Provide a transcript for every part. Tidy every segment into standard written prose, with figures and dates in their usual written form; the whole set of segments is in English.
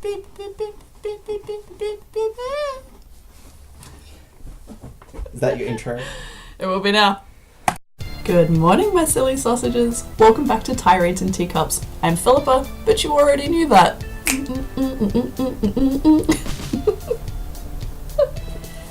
Is that your intro? It will be now. Good morning, my silly sausages. Welcome back to Tirades and Teacups. I'm Philippa, but you already knew that.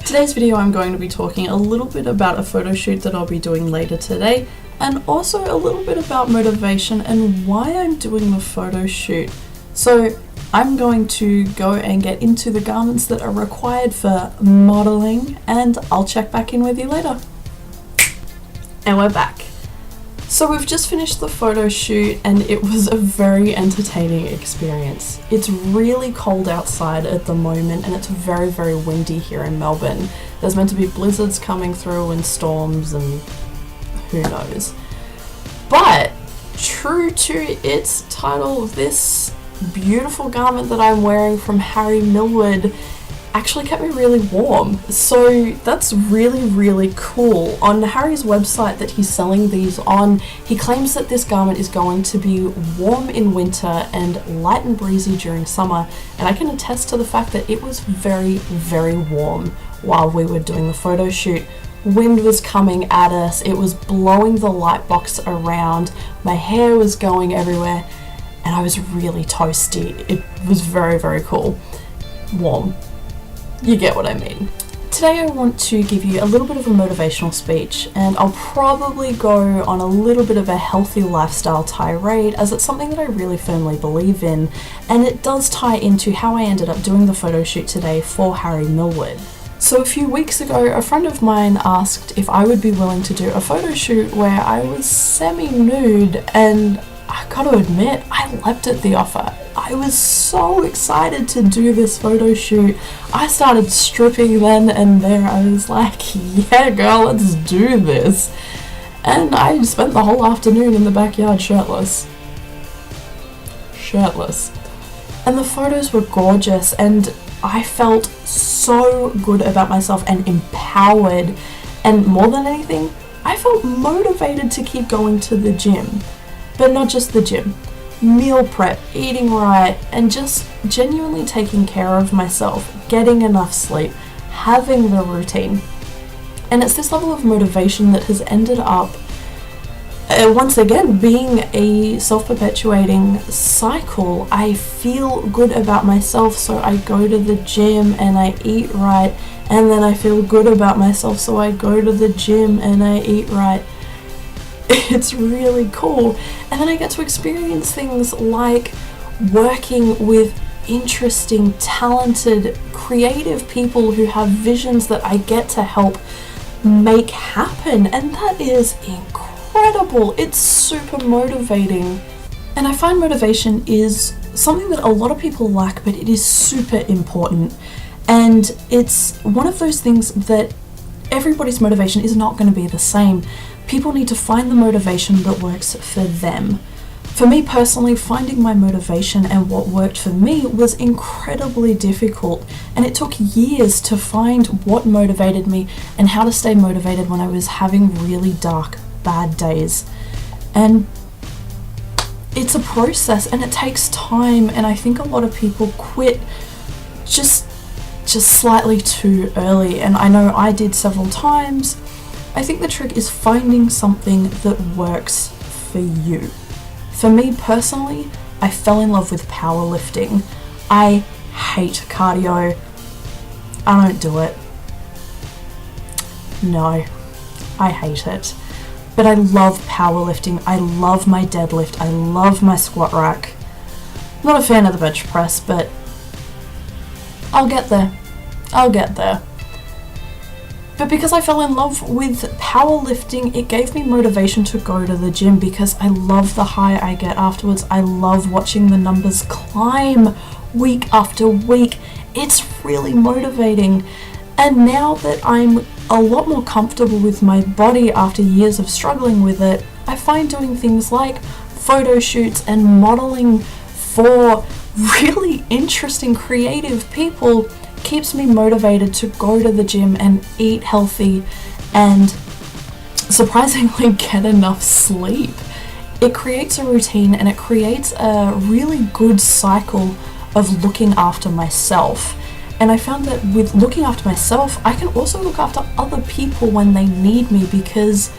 Today's video I'm going to be talking a little bit about a photo shoot that I'll be doing later today, and also a little bit about motivation and why I'm doing the photo shoot. So I'm going to go and get into the garments that are required for modeling, and I'll check back in with you later. And we're back. So we've just finished the photo shoot and it was a very entertaining experience. It's really cold outside at the moment and it's very, very windy here in Melbourne. There's meant to be blizzards coming through and storms and who knows. But true to its title, this beautiful garment that I'm wearing from Harry Millward actually kept me really warm, so that's really, really cool. On Harry's website that he's selling these on, he claims that this garment is going to be warm in winter and light and breezy during summer, and I can attest to the fact that it was very, very warm while we were doing the photo shoot. Wind was coming at us, it was blowing the light box around, my hair was going everywhere, and I was really toasty. It was very, very cool. Warm. You get what I mean. Today I want to give you a little bit of a motivational speech, and I'll probably go on a little bit of a healthy lifestyle tirade, as it's something that I really firmly believe in, and it does tie into how I ended up doing the photo shoot today for Harry Millward. So a few weeks ago, a friend of mine asked if I would be willing to do a photo shoot where I was semi-nude, and I gotta admit, I leapt at the offer. I was so excited to do this photo shoot. I started stripping then and there. I was like, yeah girl, let's do this. And I spent the whole afternoon in the backyard shirtless. And the photos were gorgeous and I felt so good about myself and empowered. And more than anything, I felt motivated to keep going to the gym. But not just the gym. Meal prep, eating right, and just genuinely taking care of myself, getting enough sleep, having the routine. And it's this level of motivation that has ended up, once again, being a self-perpetuating cycle. I feel good about myself, so I go to the gym and I eat right, and then I feel good about myself, so I go to the gym and I eat right. It's really cool. And then I get to experience things like working with interesting, talented, creative people who have visions that I get to help make happen, and that is incredible. It's super motivating. And I find motivation is something that a lot of people lack, but it is super important. And it's one of those things that everybody's motivation is not going to be the same. People need to find the motivation that works for them. For me personally, finding my motivation and what worked for me was incredibly difficult, and it took years to find what motivated me and how to stay motivated when I was having really dark, bad days. And it's a process and it takes time, and I think a lot of people quit just slightly too early, and I know I did several times. I think the trick is finding something that works for you. For me personally, I fell in love with powerlifting. I hate cardio. I don't do it. No, I hate it. But I love powerlifting. I love my deadlift. I love my squat rack. I'm not a fan of the bench press, but I'll get there. But because I fell in love with powerlifting, it gave me motivation to go to the gym because I love the high I get afterwards. I love watching the numbers climb week after week. It's really motivating. And now that I'm a lot more comfortable with my body after years of struggling with it, I find doing things like photo shoots and modeling for really interesting, creative people keeps me motivated to go to the gym and eat healthy and surprisingly get enough sleep. It creates a routine and it creates a really good cycle of looking after myself. And I found that with looking after myself, I can also look after other people when they need me, because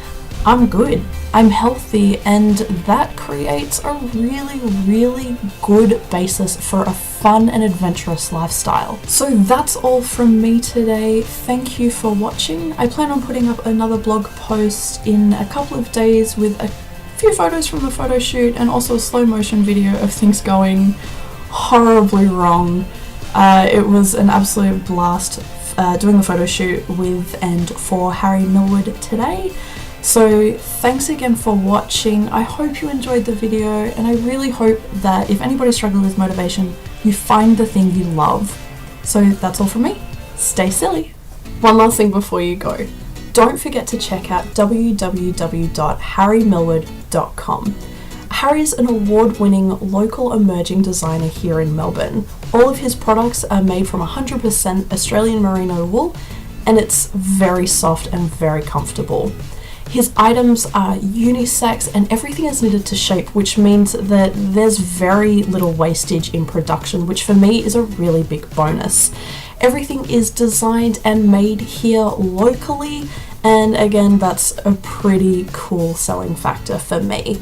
I'm good, I'm healthy, and that creates a really, really good basis for a fun and adventurous lifestyle. So that's all from me today. Thank you for watching. I plan on putting up another blog post in a couple of days with a few photos from the photo shoot and also a slow motion video of things going horribly wrong. It was an absolute blast doing the photo shoot with and for Harry Millward today. So thanks again for watching. I hope you enjoyed the video, and I really hope that if anybody's struggling with motivation, you find the thing you love. So that's all from me. Stay silly. One last thing before you go. Don't forget to check out www.harrymillward.com. Harry's an award-winning local emerging designer here in Melbourne. All of his products are made from 100% Australian merino wool, and it's very soft and very comfortable. His items are unisex and everything is knitted to shape, which means that there's very little wastage in production, which for me is a really big bonus. Everything is designed and made here locally, and again, that's a pretty cool selling factor for me.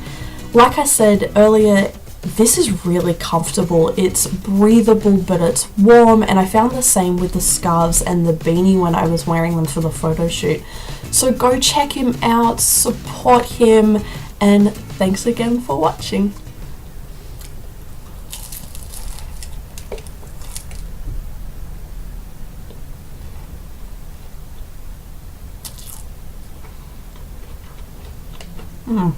Like I said earlier, this is really comfortable. It's breathable, but it's warm, and I found the same with the scarves and the beanie when I was wearing them for the photo shoot. So go check him out, support him, and thanks again for watching. Mm.